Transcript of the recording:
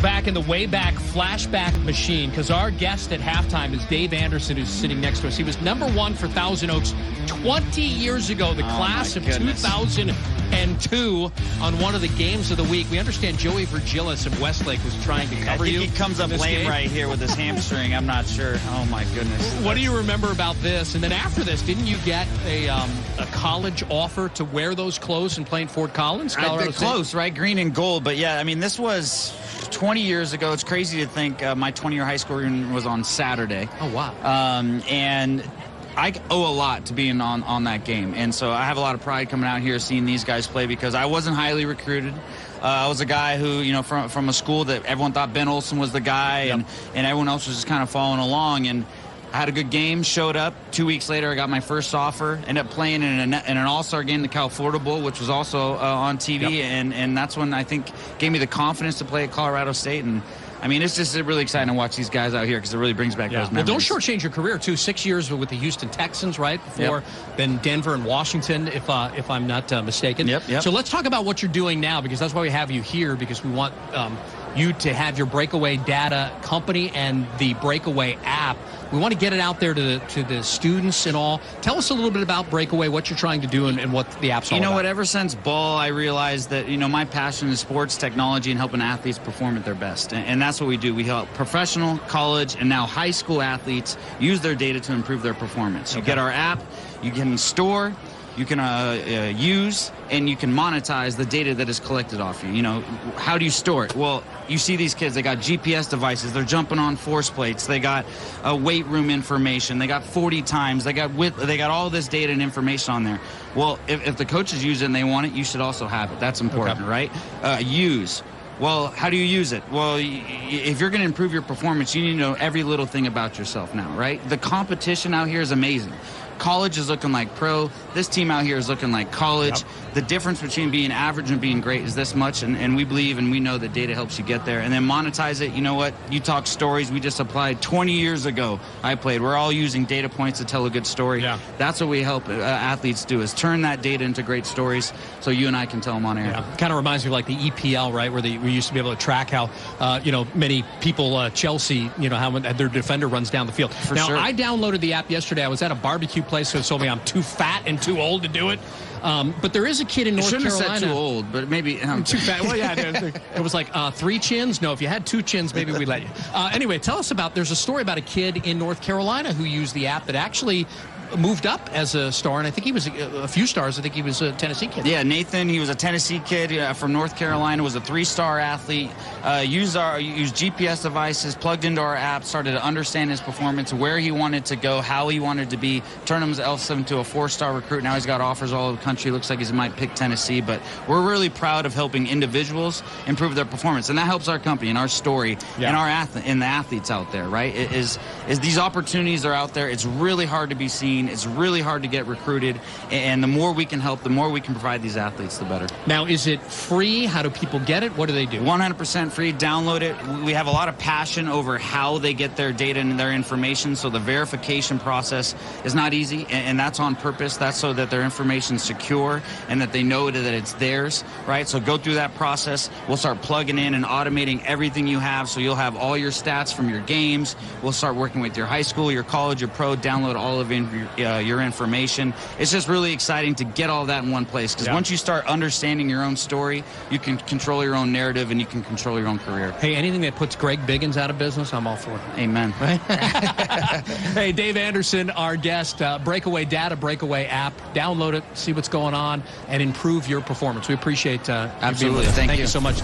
Back in the Wayback Flashback machine, because our guest at halftime is Dave Anderson, who's sitting next to us. He was #1 for Thousand Oaks 20 years ago, the class of 2002, on one of the games of the week. We understand Joey Virgilis of Westlake was trying to cover you. I think he comes up lame right here with his hamstring. I'm not sure. Oh, my goodness. What do you remember about this? And then after this, didn't you get a college offer to wear those clothes and play in Fort Collins, Colorado State? Close, right? Green and gold. But, yeah, I mean, this was 20 years ago. It's crazy to think my 20-year high school reunion was on Saturday. Oh, wow. And I owe a lot to being on that game. And so I have a lot of pride coming out here seeing these guys play because I wasn't highly recruited. I was a guy who, you know, from a school that everyone thought Ben Olsen was the guy, and everyone else was just kind of following along. And I had a good game, showed up. 2 weeks later, I got my first offer, ended up playing in an all-star game, the Cal Florida Bowl, which was also on TV. And that's when I think gave me the confidence to play at Colorado State. And I mean, it's just really exciting to watch these guys out here because it really brings back those memories. Well, don't shortchange your career, too. 6 years with the Houston Texans, right? Before then Denver and Washington, if I'm not mistaken. So let's talk about what you're doing now, because that's why we have you here, because we want you to have your BreakAway data company and the BreakAway app. We want to get it out there to the students and all. Tell us a little bit about BreakAway, what you're trying to do, and what the app's all about. You know what, ever since ball, I realized that, you know, my passion is sports, technology, and helping athletes perform at their best. And that's what we do. We help professional, college, and now high school athletes use their data to improve their performance. You get our app, you can store, you can use, and you can monetize the data that is collected off you. You know, how do you store it? Well, you see these kids, they got GPS devices, they're jumping on force plates, they got weight room information, they got 40 times, they got all this data and information on there. Well, if the coaches use it and they want it, you should also have it. That's important, right? Use. Well, how do you use it? Well, if you're going to improve your performance, you need to know every little thing about yourself now, right? The competition out here is amazing. College is looking like pro. This team out here is looking like college. The difference between being average and being great is this much, and we believe and we know that data helps you get there. And then monetize it. You know what? You talk stories. We just applied 20 years ago. I played. We're all using data points to tell a good story. That's what we help athletes do, is turn that data into great stories so you and I can tell them on air. Kind of reminds me of like the EPL, right, where we used to be able to track how, you know, many people, Chelsea, you know, how their defender runs down the field. I downloaded the app yesterday. I was at a barbecue place, so it told me I'm too fat and too old to do it. But there is a kid in North Carolina. Shouldn't have said too old, but maybe too fat. Well, yeah, it was like 3 chins. No, if you had 2 chins, maybe we'd let you. Anyway, tell us about. There's a story about a kid in North Carolina who used the app that actually moved up as a star, and I think he was a few stars. I think he was a Tennessee kid. Yeah, Nathan, he was a Tennessee kid from North Carolina, was a 3-star athlete, used GPS devices, plugged into our app, started to understand his performance, where he wanted to go, how he wanted to be, turned himself into a 4-star recruit. Now he's got offers all over the country. Looks like he might pick Tennessee, but we're really proud of helping individuals improve their performance, and that helps our company and our story and the athletes out there, right? Is these opportunities are out there. It's really hard to be seen. It's really hard to get recruited, and the more we can help, the more we can provide these athletes, the better. Now, is it free? How do people get it? What do they do? 100% free. Download it. We have a lot of passion over how they get their data and their information, so the verification process is not easy, and that's on purpose. That's so that their information is secure and that they know that it's theirs, right? So go through that process. We'll start plugging in and automating everything you have, so you'll have all your stats from your games. We'll start working with your high school, your college, your pro, download all of your information. It's just really exciting to get all that in one place, because once you start understanding your own story, you can control your own narrative and you can control your own career. Hey, anything that puts Greg Biggins out of business, I'm all for it. Amen. Right? Hey, Dave Anderson, our guest. BreakAway data, BreakAway app. Download it, see what's going on, and improve your performance. We appreciate absolutely. Thank you so much.